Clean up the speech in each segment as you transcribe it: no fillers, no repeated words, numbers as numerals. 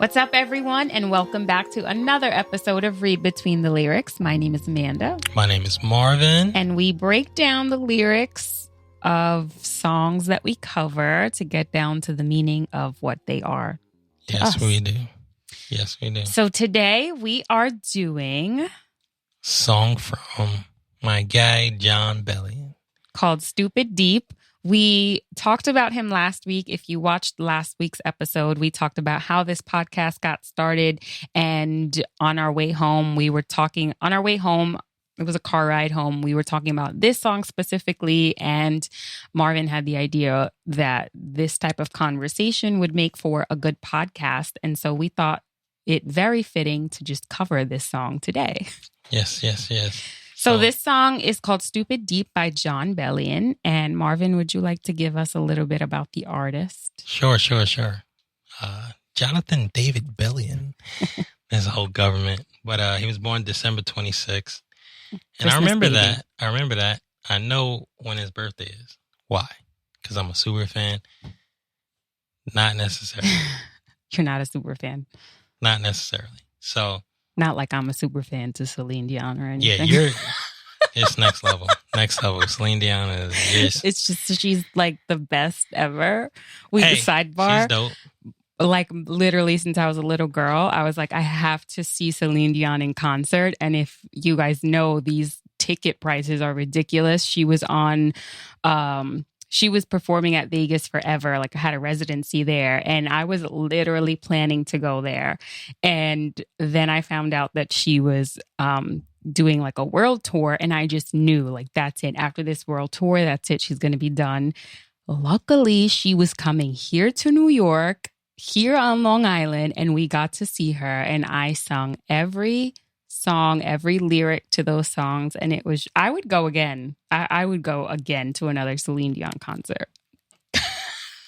What's up, everyone, and welcome back to another episode of Read Between the Lyrics. My name is Amanda. My name is Marvin. And we break down the lyrics of songs that we cover to get down to the meaning of what they are. Yes, we do. Yes, we do. So today we are doing... Song from my guy, John Bellion. Called Stupid Deep. We talked about him last week. If you watched last week's episode, we talked about how this podcast got started. And on our way home, it was a car ride home. We were talking about this song specifically. And Marvin had the idea that this type of conversation would make for a good podcast. And so we thought it very fitting to just cover this song today. Yes. So this song is called Stupid Deep by John Bellion. And Marvin, would you like to give us a little bit about the artist? Sure. Jonathan David Bellion. There's a whole government. But he was born December 26th. And Christmas I remember baby. that. I know when his birthday is. Why? Because I'm a super fan. Not necessarily. You're not a super fan. Not necessarily. So... Not like I'm a super fan to Celine Dion or anything. Yeah, it's next level. Next level. Celine Dion is... It's just, she's like the best ever. Sidebar. She's dope. Like literally since I was a little girl, I was like, I have to see Celine Dion in concert. And if you guys know, these ticket prices are ridiculous. She was performing at Vegas forever. Like I had a residency there and I was literally planning to go there. And then I found out that she was doing like a world tour and I just knew like, that's it. After this world tour, that's it. She's going to be done. Luckily, she was coming here to New York, here on Long Island, and we got to see her. And I sung every song, every lyric to those songs. And it was, I would go again. I would go again to another Celine Dion concert.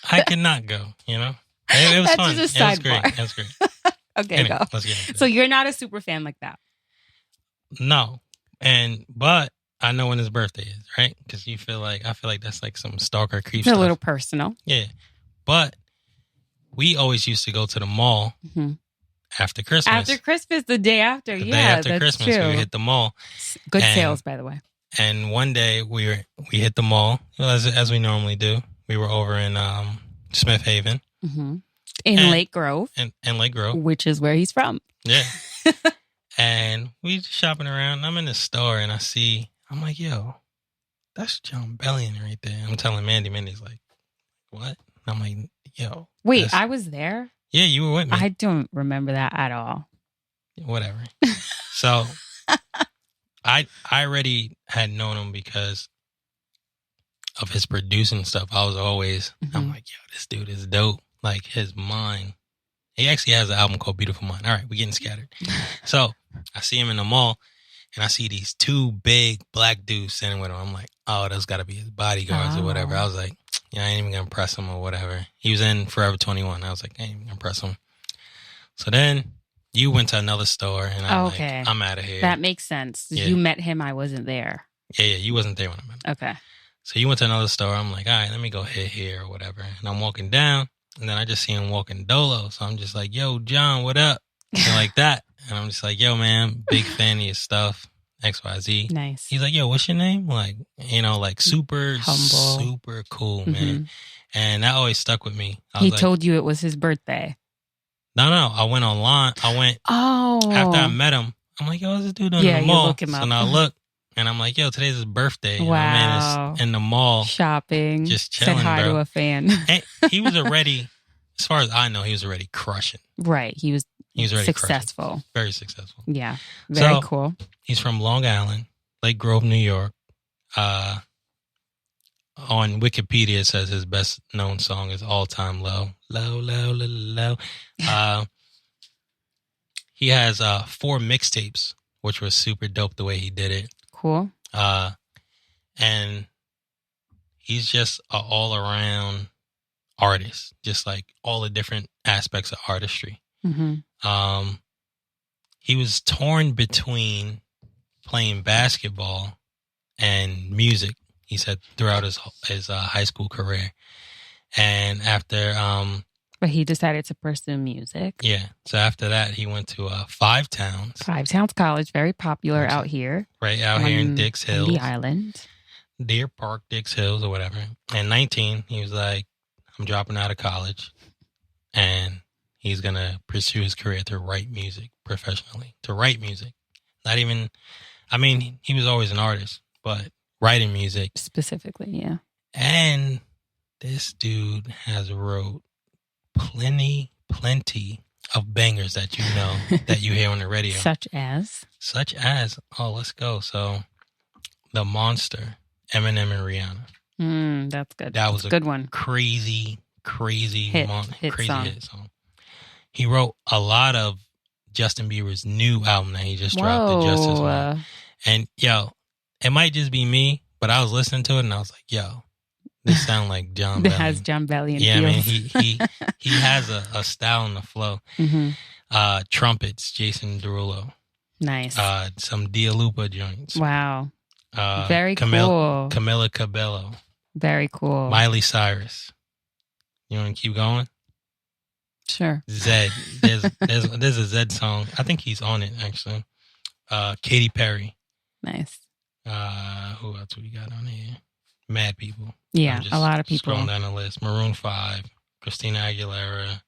I cannot go, you know? It was fun. Just a sidebar. sidebar. It was great. Okay, anyway, go. Let's get into it. So you're not a super fan like that? No. But I know when his birthday is, right? Because I feel like that's like some stalker creep It's stuff. a little personal. Yeah. But we always used to go to the mall after Christmas. After Christmas, the day after. The yeah, day after that's Christmas, true. we would hit the mall. Good sales, by the way. And one day we hit the mall, as we normally do. We were over in Smith Haven. Mm-hmm. In Lake Grove. In Lake Grove. Which is where he's from. Yeah. And we just shopping around. I'm in the store and I'm like, yo, that's John Bellion right there. I'm telling Mandy. Mandy's like, what? And I'm like, yo. Wait, I was there? Yeah, you were with me. I don't remember that at all. Whatever. So I already had known him because of his producing stuff. I was always, I'm like, yo, this dude is dope. Like his mind. He actually has an album called Beautiful Mind. All right, we're getting scattered. So I see him in the mall and I see these two big black dudes sitting with him. I'm like, oh, those got to be his bodyguards or whatever. I was like, yeah, I ain't even going to press him or whatever. He was in Forever 21. I was like, I ain't even going to press him. So then you went to another store and I'm like, I'm out of here. That makes sense. Yeah. You met him. I wasn't there. Yeah. You wasn't there when I met him. Okay. So you went to another store. I'm like, all right, let me go hit here or whatever. And I'm walking down and then I just see him walking dolo. So I'm just like, yo, John, what up? And like that. And I'm just like, yo, man, big fan of your stuff. XYZ. Nice. He's like, yo, what's your name? Like, like super, humble, super cool, man. And that always stuck with me. He told you it was his birthday. No. I went online. After I met him, I'm like, yo, what's this dude doing in the mall? Look him up. So now I look and I'm like, yo, today's his birthday. Wow. And my man is in the mall. Shopping. Just chilling, said hi bro. to a fan. And he was already, as far as I know, he was already crushing. Right. He was already successful. Crushing. Very successful. Yeah. Very cool. He's from Long Island, Lake Grove, New York. On Wikipedia, it says his best known song is All Time Low. Low, low, low, low. He has 4 mixtapes, which was super dope the way he did it. Cool. And he's just an all around artist, just like all the different aspects of artistry. He was torn between playing basketball and music, he said, throughout his high school career. And after But he decided to pursue music. Yeah. So after that, he went to Five Towns. Five Towns College, very popular out here. Right out here in Dix Hills. On the island. Deer Park, Dix Hills or whatever. And 19, he was like, I'm dropping out of college. And he's going to pursue his career to write music professionally. To write music. Not even, I mean, he was always an artist, but writing music. Specifically, yeah. And this dude has wrote plenty of bangers that you know, that you hear on the radio. Such as, let's go. So, The Monster, Eminem and Rihanna. That's good. That was a good one. Crazy hit song. He wrote a lot of Justin Bieber's new album that he just dropped, The Justice One. And yo, it might just be me, but I was listening to it and I was like, yo, this sounds like John Bellion. It has John Bellion feels. I mean, he has a style and a flow. Mm-hmm. Trumpets, Jason Derulo. Nice. Some Dia Lupa joints. Wow. Very cool. Camila Cabello. Very cool. Miley Cyrus. You want to keep going? Sure. Zed. There's a Zed song. I think he's on it, actually. Katy Perry. Nice. Who else we got on here? Mad people. Yeah, a lot of people. Scrolling down the list. Maroon 5, Christina Aguilera.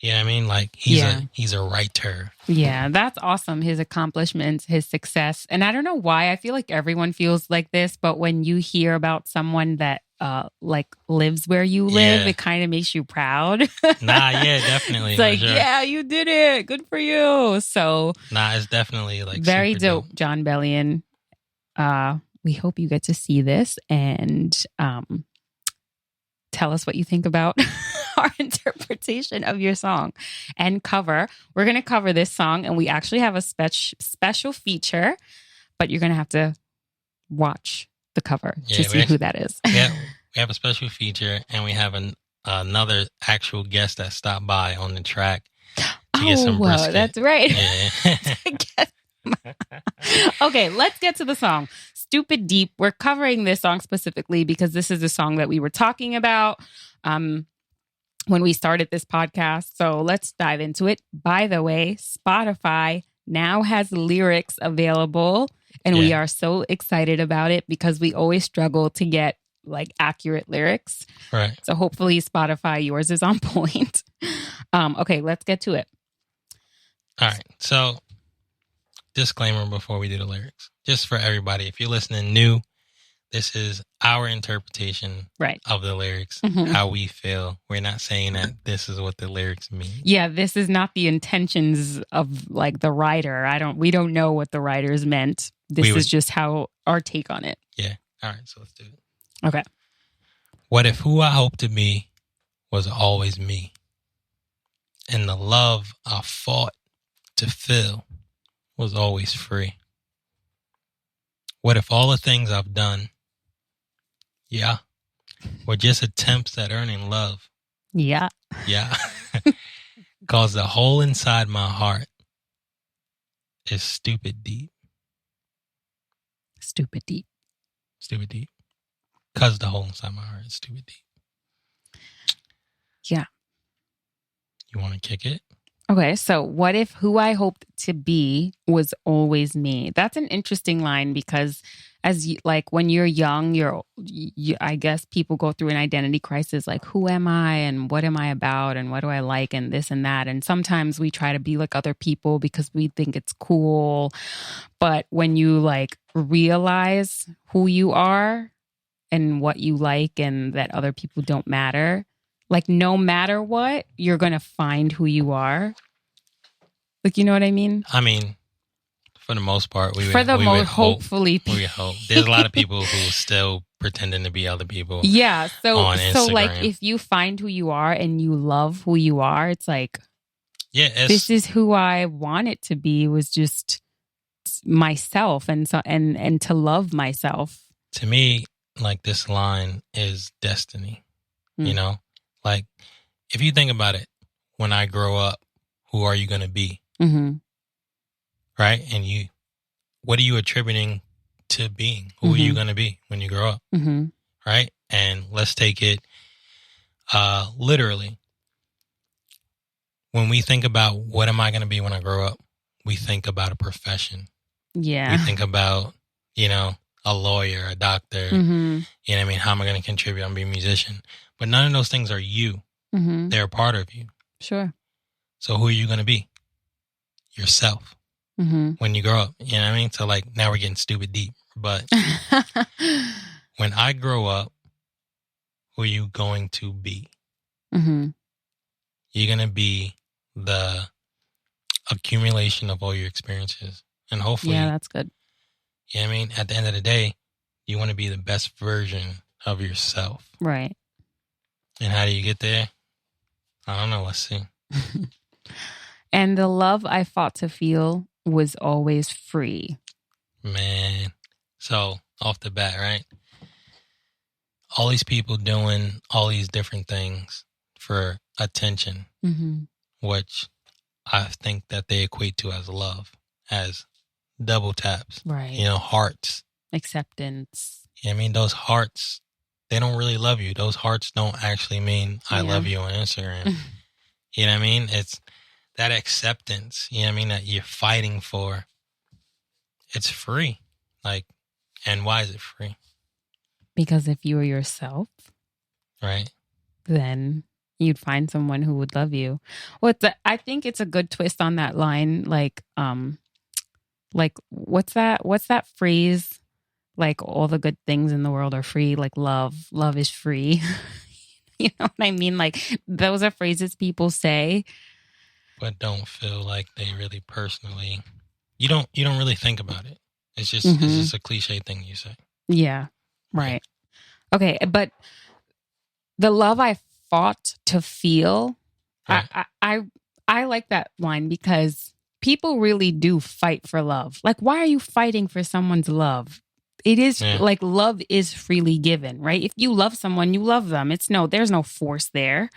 Yeah, I mean, like, he's a writer. Yeah, that's awesome. His accomplishments, his success. And I don't know why. I feel like everyone feels like this, but when you hear about someone that like lives where you live, it kind of makes you proud. Definitely. It's like, sure. Yeah, you did it. Good for you. So it's definitely like very dope, John Bellion. We hope you get to see this and tell us what you think about our interpretation of your song and cover. We're going to cover this song, and we actually have a special feature, but you're going to have to watch the cover to see who that is. Yeah, we have a special feature, and we have another actual guest that stopped by on the track to get some brisket. That's right. Yeah. Okay, let's get to the song. Stupid Deep. We're covering this song specifically because this is the song that we were talking about when we started this podcast. So let's dive into it. By the way, Spotify now has lyrics available, and we are so excited about it because we always struggle to get like accurate lyrics. Right. So hopefully Spotify, yours is on point. Okay, let's get to it. All right. So disclaimer before we do the lyrics. Just for everybody, if you're listening new, this is our interpretation of the lyrics, how we feel. We're not saying that this is what the lyrics mean. Yeah, this is not the intentions of like the writer. We don't know what the writers meant. This is just how our take on it. Yeah. All right, so let's do it. Okay. What if who I hope to be was always me? And the love I fought to fill was always free? What if all the things I've done, were just attempts at earning love? Yeah. Cause the hole inside my heart is stupid deep. Stupid deep. Stupid deep. Cause the hole inside my heart is stupid deep. Yeah. You want to kick it? Okay, so what if who I hoped to be was always me? That's an interesting line because when you're young, I guess people go through an identity crisis, like who am I and what am I about and what do I like and this and that. And sometimes we try to be like other people because we think it's cool. But when you like realize who you are and what you like and that other people don't matter, like, no matter what, you're going to find who you are. Like, you know what I mean? I mean, for the most part, hopefully. We hope. There's a lot of people who are still pretending to be other people. Yeah. So Instagram. Like, if you find who you are and you love who you are, it's like, this is who I want it to be, was just myself and to love myself. To me, like, this line is destiny, you know? Like, if you think about it, when I grow up, who are you going to be? Mm-hmm. Right? And what are you attributing to being? Who are you going to be when you grow up? Mm-hmm. Right? And let's take it literally. when we think about what am I going to be when I grow up, we think about a profession. Yeah. We think about, a lawyer, a doctor. Mm-hmm. You know what I mean? How am I going to contribute? I'm going to be a musician. But none of those things are you. Mm-hmm. They're a part of you. Sure. So who are you going to be? Yourself. Mm-hmm. When you grow up. You know what I mean? So like now we're getting stupid deep. But when I grow up, who are you going to be? Mm-hmm. You're going to be the accumulation of all your experiences. And hopefully, yeah, that's good. You know what I mean? At the end of the day, you want to be the best version of yourself. Right. And how do you get there? I don't know. Let's see. And the love I fought to feel was always free. Man. So, off the bat, right? All these people doing all these different things for attention, Mm-hmm. which I think that they equate to as love, as double taps, Right. Hearts. Acceptance. You know what I mean? Those hearts, they don't really love you. Those hearts don't actually mean I love you on Instagram. You know what I mean? It's that acceptance, you know what I mean, that you're fighting for. It's free. Like, and why is it free? Because if you were yourself, right, then you'd find someone who would love you. I think it's a good twist on that line. Like what's that phrase? Like all the good things in the world are free. Like love is free. You know what I mean? Like those are phrases people say, but don't feel like they really personally. You don't really think about it. It's just Mm-hmm. It's just a cliche thing you say. Yeah. Right. Okay, but the love I fought to feel, right. I like that line because people really do fight for love. Like, why are you fighting for someone's love? It is like love is freely given, right? If you love someone, you love them. There's no force there.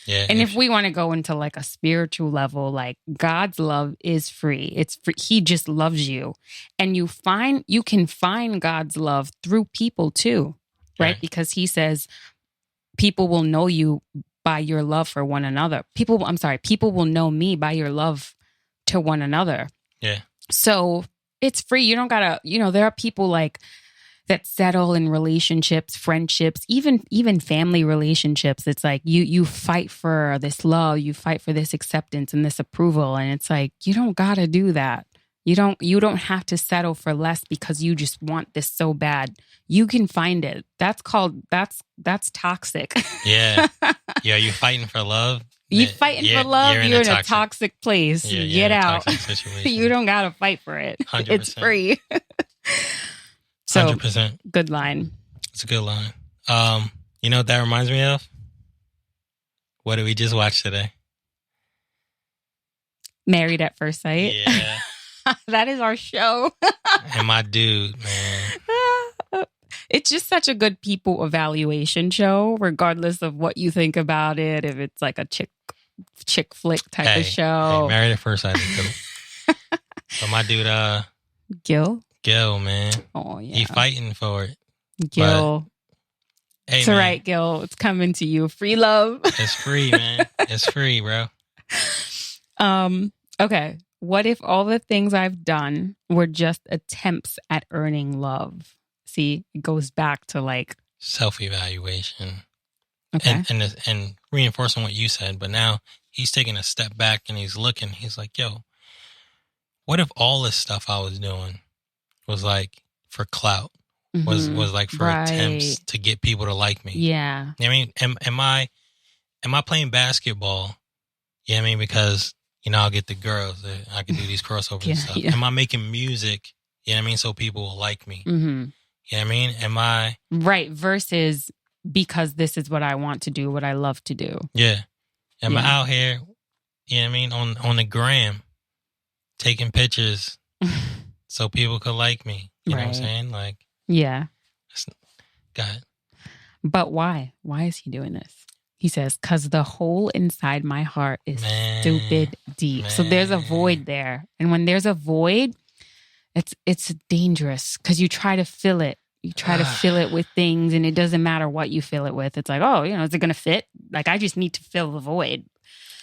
Yeah. And if we want to go into like a spiritual level, like God's love is free. It's free. He just loves you. And you can find God's love through people too, right? Because he says people will know you by your love for one another. People will know me by your love to one another. Yeah. So it's free. You don't gotta, there are people like that settle in relationships, friendships, even family relationships. It's like you fight for this love, you fight for this acceptance and this approval. And it's like, you don't gotta do that. You don't have to settle for less because you just want this so bad. You can find it. That's toxic. Yeah. Yeah, you fighting for love. You fighting for love, you're in a toxic place. Yeah, Get out. Situation. You don't gotta fight for it. 100%. It's free. So 100%. Good line. It's a good line. You know what that reminds me of? What did we just watch today? Married at First Sight. Yeah. That is our show. And my dude, man. It's just such a good people evaluation show, regardless of what you think about it. If it's like a chick flick type of show. Hey, Married at First Sight is cool. But my dude, Gil, man. Oh, yeah. He fighting for it. Gil. But, hey, it's all right, Gil. It's coming to you. Free love. It's free, man. It's free, bro. Okay. What if all the things I've done were just attempts at earning love? See, it goes back to like self-evaluation. Okay. And reinforcing what you said, but now he's taking a step back and he's looking. He's like, yo, what if all this stuff I was doing was like for clout, was like for attempts to get people to like me? Yeah. I mean, am I playing basketball? You know what I mean? Because, I'll get the girls. I can do these crossovers and stuff. Yeah. Am I making music? You know what I mean? So people will like me. Mm-hmm. You know what I mean? Am I... Right. Versus because this is what I want to do, what I love to do. Yeah. Am I out here, you know what I mean, on the gram, taking pictures so people could like me? You know what I'm saying? Like... Yeah. Go ahead. But why? Why is he doing this? He says, because the hole inside my heart is stupid deep. Man. So there's a void there. And when there's a void, it's dangerous because you try to fill it. You try to fill it with things and it doesn't matter what you fill it with. It's like, is it going to fit? Like, I just need to fill the void.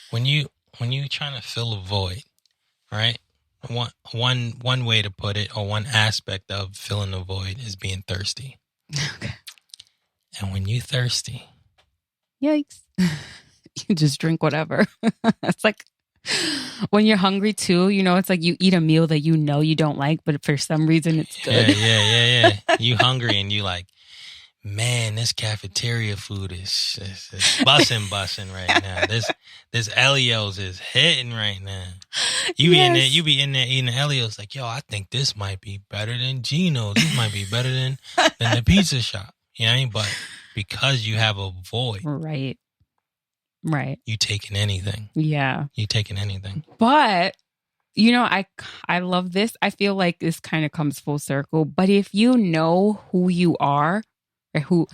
When you when you're trying to fill a void, right? One way to put it, or one aspect of filling the void, is being thirsty. Okay. And when you're thirsty, yikes, you just drink whatever. It's like when you're hungry too, it's like you eat a meal that you don't like, but for some reason it's good. Yeah. You hungry and you like, man, this cafeteria food is bussin' right now. This Elio's is hitting right now. You be in there eating Elio's like, yo, I think this might be better than Gino's. This might be better than the pizza shop. You know what I mean? But because you have a void. Right. You taking anything. Yeah. You taking anything. But, I love this. I feel like this kind of comes full circle. But if you know who you are, or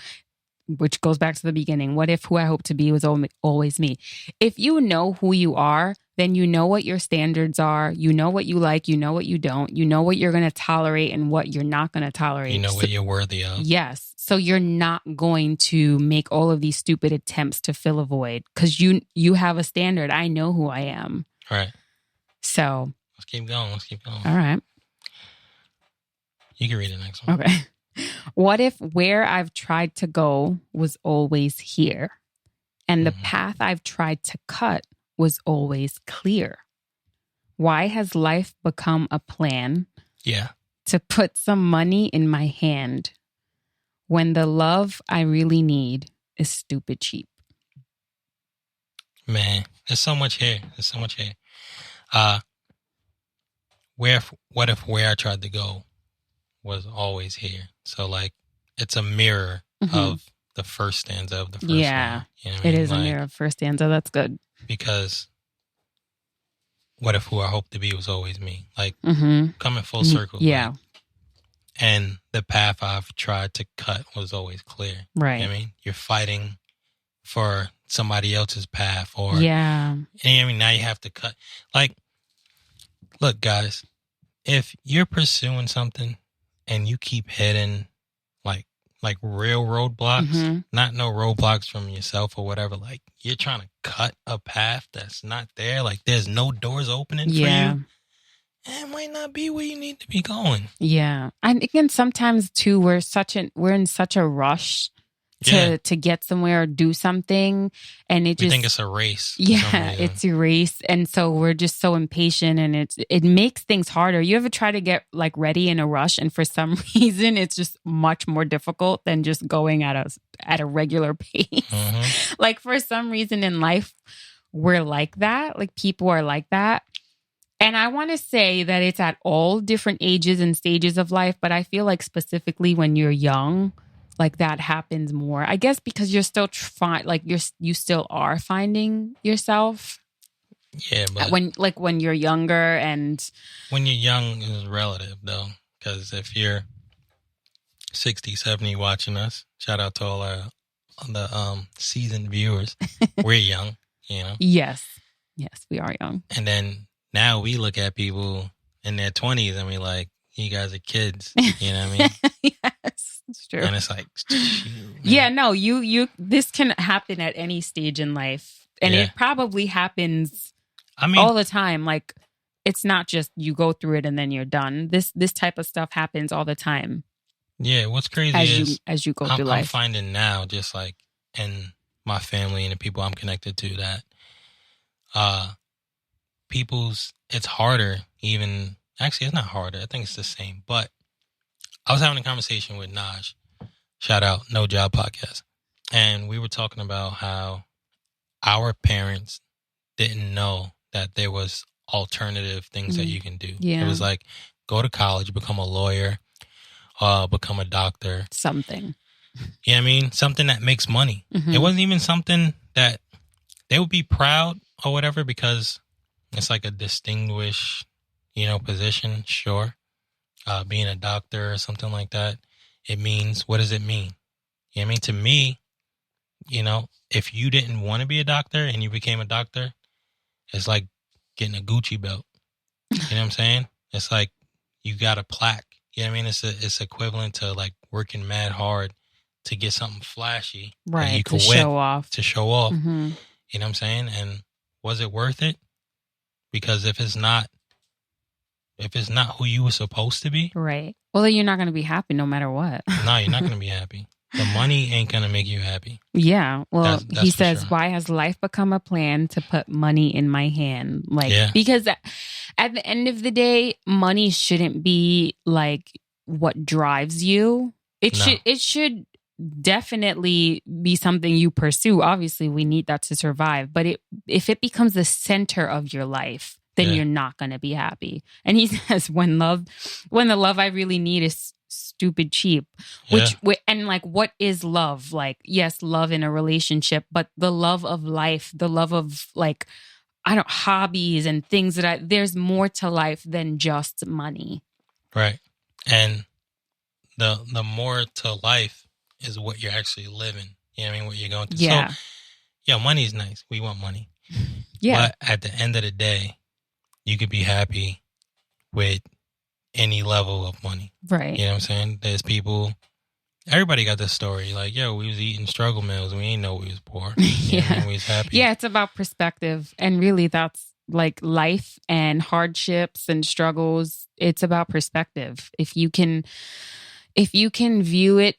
which goes back to the beginning, what if who I hope to be was always me? If you know who you are, then you know what your standards are. You know what you like. You know what you don't. You know what you're going to tolerate and what you're not going to tolerate. You know what you're worthy of. Yes. So you're not going to make all of these stupid attempts to fill a void because you have a standard. I know who I am. Right. So. Let's keep going. All right. You can read the next one. Okay. What if where I've tried to go was always here, and the path I've tried to cut was always clear? Why has life become a plan? Yeah. To put some money in my hand when the love I really need is stupid cheap? Man, there's so much here. What if where I tried to go was always here? So like it's a mirror of the first stanza of the first one. You know what it is a mirror of first stanza. That's good. Because what if who I hope to be was always me? Like coming full circle. Yeah. Like, and the path I've tried to cut was always clear. Right. You know what I mean? You're fighting for somebody else's path, or yeah. And I mean, now you have to cut. Like, look, guys, if you're pursuing something and you keep hitting like real roadblocks, not no roadblocks from yourself or whatever, like you're trying to cut a path that's not there, like there's no doors opening for you, it might not be where you need to be going. Yeah. And again, sometimes too, we're in such a rush to get somewhere or do something, and we think it's a race. Yeah, it's a race, and so we're just so impatient, and it makes things harder. You ever try to get like ready in a rush, and for some reason it's just much more difficult than just going at a regular pace. Like for some reason in life we're like that. Like people are like that. And I want to say that it's at all different ages and stages of life, but I feel like specifically when you're young, like that happens more. I guess because you're still you still are finding yourself. Yeah, but when you're younger, and when you're young is relative though, because if you're 60, 70 watching us, shout out to all the seasoned viewers. We're young, you know. Yes, we are young. And then now we look at people in their 20s and we like, you guys are kids. You know what I mean? Yes, it's true. And it's like, shoot, yeah, no, you this can happen at any stage in life. And it probably happens all the time. Like it's not just you go through it and then you're done. This type of stuff happens all the time. Yeah, what's crazy as you go through life. I'm finding now, just like in my family and the people I'm connected to, that it's harder even. Actually, it's not harder. I think it's the same. But I was having a conversation with Naj. Shout out, No Job Podcast. And we were talking about how our parents didn't know that there was alternative things that you can do. Yeah. It was like, go to college, become a lawyer, become a doctor. Something. You know what I mean? Something that makes money. It wasn't even something that they would be proud or whatever, because it's like a distinguished, position, sure. Being a doctor or something like that. It means, what does it mean? You know what I mean? To me, if you didn't want to be a doctor and you became a doctor, it's like getting a Gucci belt. You know what I'm saying? It's like you got a plaque. You know what I mean? It's equivalent to like working mad hard to get something flashy. Right. You can show off. To show off. You know what I'm saying? And was it worth it? Because if it's not who you were supposed to be, right. Well, then you're not going to be happy no matter what. no, you're not going to be happy. The money ain't going to make you happy. Yeah. Well, That's he for says, sure. why has life become a plan to put money in my hand? Like, Yeah. because at the end of the day, money shouldn't be like what drives you. It should definitely be something you pursue. Obviously, we need that to survive. But if it becomes the center of your life, then you're not going to be happy. And he says, when the love I really need is stupid cheap, and like, what is love? Like, yes, love in a relationship, but the love of life, the love of like, hobbies and things there's more to life than just money. Right. And the more to life is what you're actually living. You know what I mean? What you're going through. Yeah. So, money's nice. We want money. Yeah. But at the end of the day, you could be happy with any level of money. Right. You know what I'm saying? There's people, everybody got this story. Like, yo, we was eating struggle meals. We ain't know we was poor. You know what I mean? We was happy. Yeah, it's about perspective. And really that's like life and hardships and struggles. It's about perspective. If you can view it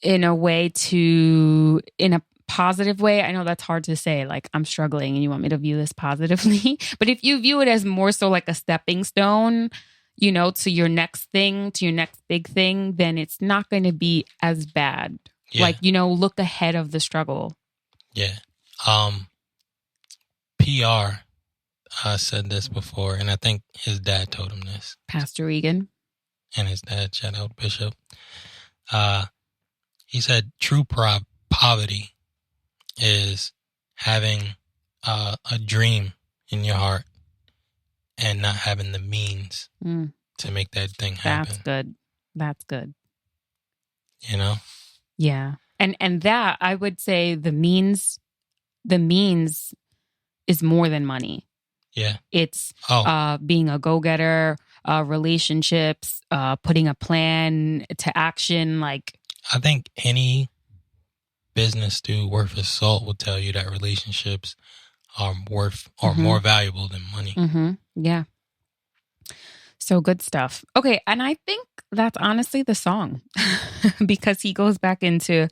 in a positive way. I know that's hard to say, like, I'm struggling and you want me to view this positively. But if you view it as more so like a stepping stone, to your next thing, to your next big thing, then it's not going to be as bad. Yeah. Like, look ahead of the struggle. Yeah. PR said this before, and I think his dad told him this. Pastor Egan. And his dad, shout out Bishop. He said true poverty is having a dream in your heart and not having the means to make that thing happen. That's good. Yeah. And that, I would say, the means is more than money. Yeah. It's being a go-getter, relationships, putting a plan to action. Like, I think any business dude worth his salt will tell you that relationships are more valuable than money. Mm-hmm. Yeah. So good stuff. Okay. And I think that's honestly the song because he goes back into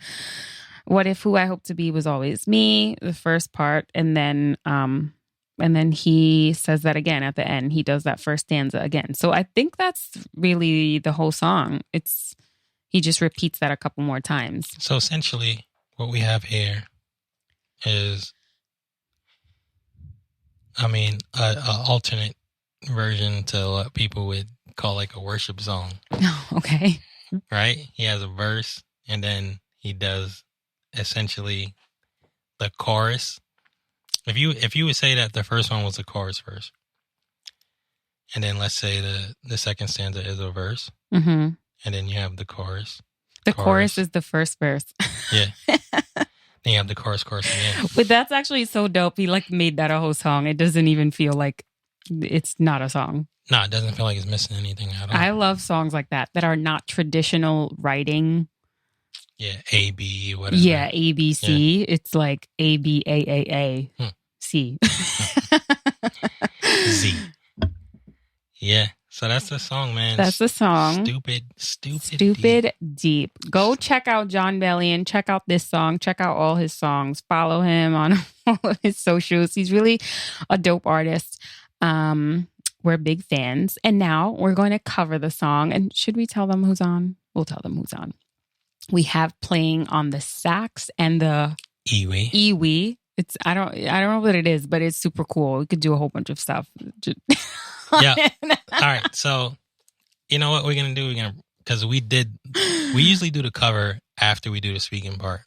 what if who I hope to be was always me, the first part. And then he says that again at the end. He does that first stanza again. So I think that's really the whole song. He just repeats that a couple more times. So essentially what we have here is, an alternate version to what people would call like a worship song. Oh, okay. Right? He has a verse and then he does essentially the chorus. If you would say that the first one was a chorus verse, and then let's say the second stanza is a verse, and then you have the chorus. The chorus is the first verse. Yeah. Then you have the chorus again. But that's actually so dope. He like made that a whole song. It doesn't even feel like it's not a song. No, it doesn't feel like it's missing anything at all. I love songs like that are not traditional writing. Yeah, A, B, whatever. Yeah, A, B, C. Yeah. It's like A, B, A, C. Z. Yeah. So that's the song, man. That's the song. Stupid deep. Go check out John Bellion. Check out this song. Check out all his songs. Follow him on all of his socials. He's really a dope artist. We're big fans. And now we're going to cover the song. And should we tell them who's on? We'll tell them who's on. We have playing on the sax and the Iwi. It's I don't know what it is, but it's super cool. We could do a whole bunch of stuff. Yeah. All right. So, you know what we're going to do? Because we usually do the cover after we do the speaking part.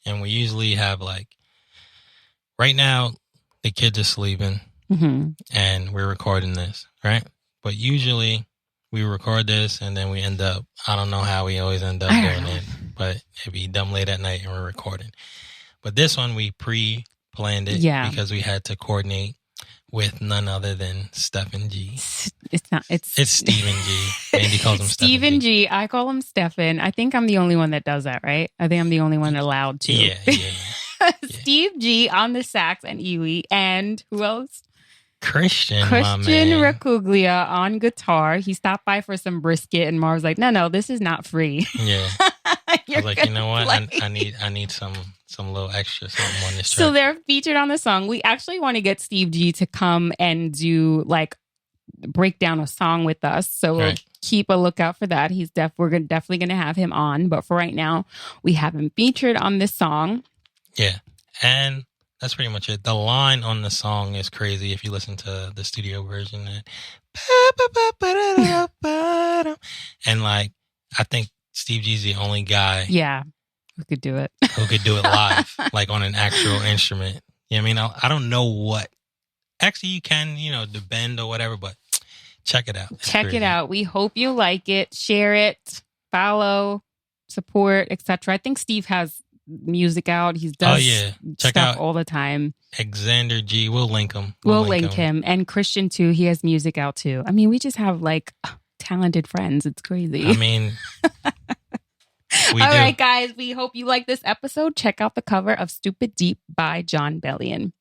And we usually have right now, the kids are sleeping and we're recording this, right? But usually we record this and then we end up, I don't know how we always end up doing it, but it'd be dumb late at night and we're recording. But this one, we pre-planned it because we had to coordinate with none other than Stephen G. It's Stephen G. Andy calls him Stephen G. I call him Stephen. I think I'm the only one that does that, right? I think I'm the only one allowed to. Yeah. Steve G on the sax and Iwi. And who else? Christian, my Christian man. Racuglia on guitar. He stopped by for some brisket, and Mar was like, "No, this is not free." Yeah, I was like, you know what? play. I need some little extra something on this track. So they're featured on the song. We actually want to get Steve G to come and do like break down a song with us. So we'll keep a lookout for that. We're definitely going to have him on. But for right now, we have him featured on this song. Yeah, and that's pretty much it. The line on the song is crazy if you listen to the studio version. And like, I think Steve G's the only guy, who could do it live, like on an actual instrument. You know what I mean? I don't know what. Actually, you can, the bend or whatever, but check it out. Check it out. We hope you like it. Share it. Follow. Support, etc. I think Steve has music out. He does check stuff out all the time. Xander G. We'll link him. We'll link him. And Christian too. He has music out too. I mean, we just have like talented friends. It's crazy. I mean, all right, guys. We hope you like this episode. Check out the cover of Stupid Deep by John Bellion.